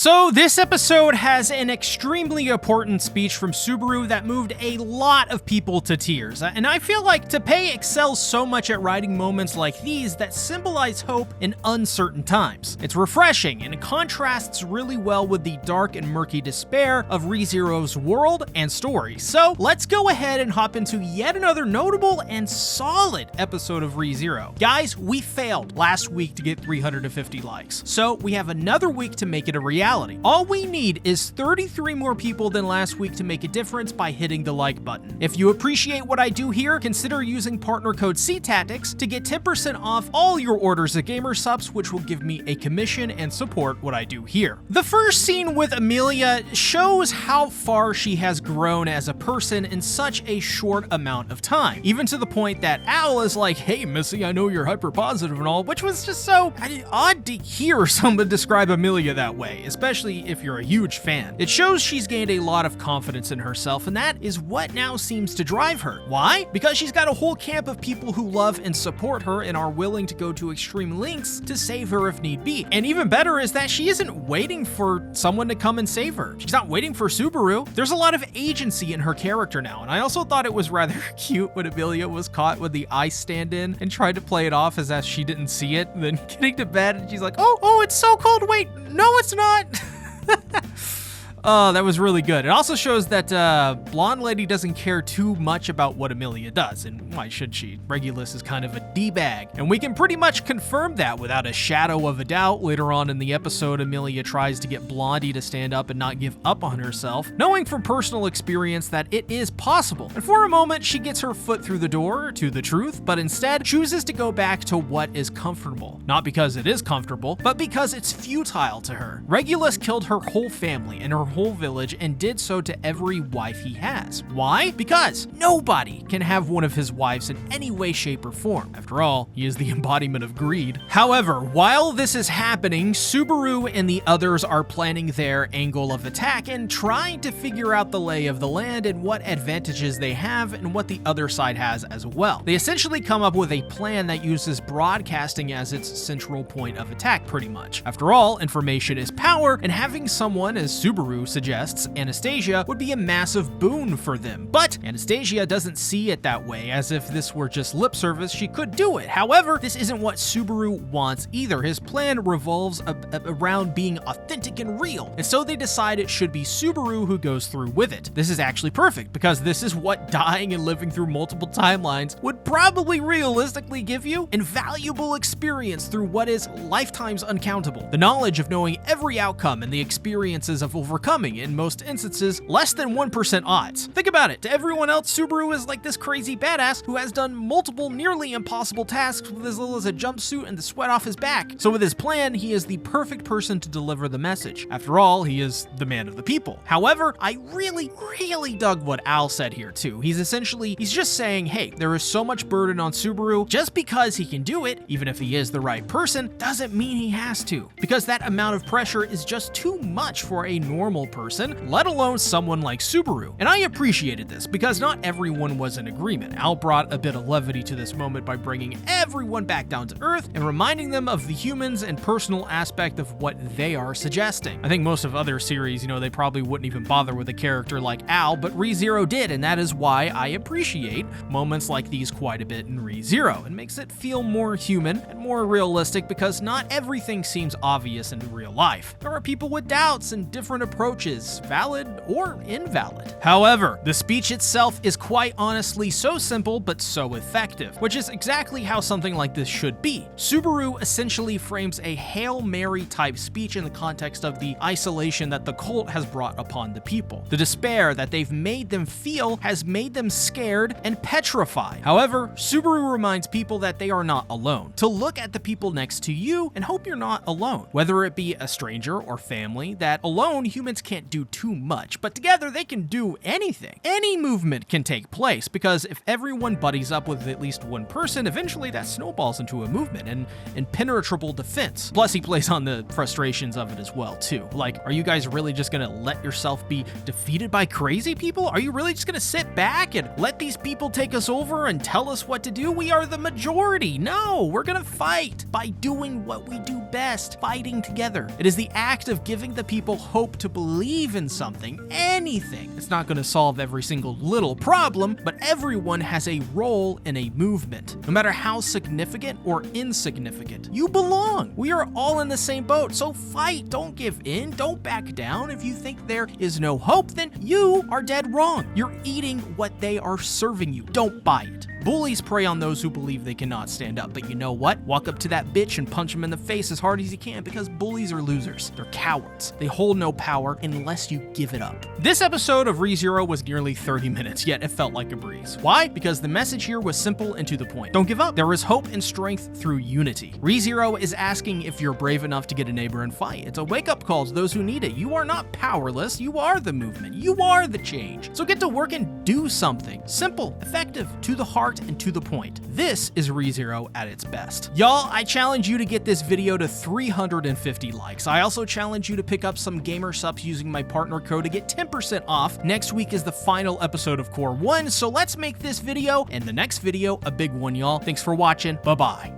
So this episode has an extremely important speech from Subaru that moved a lot of people to tears, and I feel like Teppei excels so much at writing moments like these that symbolize hope in uncertain times. It's refreshing and it contrasts really well with the dark and murky despair of ReZero's world and story. So let's go ahead and hop into yet another notable and solid episode of ReZero. Guys, we failed last week to get 350 likes, so we have another week to make it a reality. All we need is 33 more people than last week to make a difference by hitting the like button. If you appreciate what I do here, consider using partner code CTactics to get 10% off all your orders at GamerSupps, which will give me a commission and support what I do here. The first scene with Emilia shows how far she has grown as a person in such a short amount of time, even to the point that Al is like, "Hey Missy, I know you're hyper positive and all," which was just so odd to hear someone describe Emilia that way, especially if you're a huge fan. It shows she's gained a lot of confidence in herself, and that is what now seems to drive her. Why? Because she's got a whole camp of people who love and support her and are willing to go to extreme lengths to save her if need be. And even better is that she isn't waiting for someone to come and save her. She's not waiting for Subaru. There's a lot of agency in her character now, and I also thought it was rather cute when Emilia was caught with the ice stand-in and tried to play it off as if she didn't see it, and then getting to bed and she's like, oh, it's so cold, wait, no it's not. Oh, that was really good. It also shows that blonde lady doesn't care too much about what Emilia does, and why should she? Regulus is kind of a D-bag, and we can pretty much confirm that without a shadow of a doubt. Later on in the episode, Emilia tries to get Blondie to stand up and not give up on herself, knowing from personal experience that it is possible. And for a moment, she gets her foot through the door to the truth, but instead chooses to go back to what is comfortable. Not because it is comfortable, but because it's futile to her. Regulus killed her whole family and her whole village and did so to every wife he has. Why? Because nobody can have one of his wives in any way, shape, or form. After all, he is the embodiment of greed. However, while this is happening, Subaru and the others are planning their angle of attack and trying to figure out the lay of the land and what advantages they have and what the other side has as well. They essentially come up with a plan that uses broadcasting as its central point of attack, pretty much. After all, information is power, and having someone, as Subaru suggests, Anastasia, would be a massive boon for them. But Anastasia doesn't see it that way, as if this were just lip service, she could do it. However, this isn't what Subaru wants either. His plan revolves around being authentic and real, and so they decide it should be Subaru who goes through with it. This is actually perfect, because this is what dying and living through multiple timelines would probably realistically give you: invaluable experience through what is lifetimes uncountable. The knowledge of knowing every outcome and the experiences of overcoming, in most instances, less than 1% odds. Think about it. To everyone else, Subaru is like this crazy badass who has done multiple nearly impossible tasks with as little as a jumpsuit and the sweat off his back. So with his plan, he is the perfect person to deliver the message. After all, he is the man of the people. However, I really dug what Al said here too. He's just saying, hey, there is so much burden on Subaru. Just because he can do it, even if he is the right person, doesn't mean he has to. Because that amount of pressure is just too much for a normal person, let alone someone like Subaru. And I appreciated this, because not everyone was in agreement. Al brought a bit of levity to this moment by bringing everyone back down to earth and reminding them of the humans and personal aspect of what they are suggesting. I think most of other series, they probably wouldn't even bother with a character like Al, but ReZero did, and that is why I appreciate moments like these quite a bit in ReZero. It makes it feel more human and more realistic, because not everything seems obvious in real life. There are people with doubts and different approaches, valid or invalid. However, the speech itself is quite honestly so simple but so effective, which is exactly how something like this should be. Subaru essentially frames a Hail Mary type speech in the context of the isolation that the cult has brought upon the people. The despair that they've made them feel has made them scared and petrified. However, Subaru reminds people that they are not alone, to look at the people next to you and hope you're not alone, whether it be a stranger or family, that alone humans movements can't do too much, but together they can do anything. Any movement can take place, because if everyone buddies up with at least one person, eventually that snowballs into a movement and impenetrable defense. Plus, he plays on the frustrations of it as well, too. Like, are you guys really just gonna let yourself be defeated by crazy people? Are you really just gonna sit back and let these people take us over and tell us what to do? We are the majority. No, we're gonna fight by doing what we do best, fighting together. It is the act of giving the people hope to believe in something, anything. It's not gonna solve every single little problem, but everyone has a role in a movement, no matter how significant or insignificant. You belong. We are all in the same boat, so fight. Don't give in. Don't back down. If you think there is no hope, then you are dead wrong. You're eating what they are serving you. Don't buy it. Bullies prey on those who believe they cannot stand up, but you know what? Walk up to that bitch and punch him in the face as hard as you can, because bullies are losers. They're cowards. They hold no power unless you give it up. This episode of ReZero was nearly 30 minutes, yet it felt like a breeze. Why? Because the message here was simple and to the point. Don't give up. There is hope and strength through unity. ReZero is asking if you're brave enough to get a neighbor and fight. It's a wake-up call to those who need it. You are not powerless. You are the movement. You are the change. So get to work and do something. Simple, effective, to the heart, and to the point. This is ReZero at its best. Y'all, I challenge you to get this video to 350 likes. I also challenge you to pick up some gamer subs using my partner code to get 10% off. Next week is the final episode of Core 1, so let's make this video and the next video a big one, y'all. Thanks for watching. Bye-bye.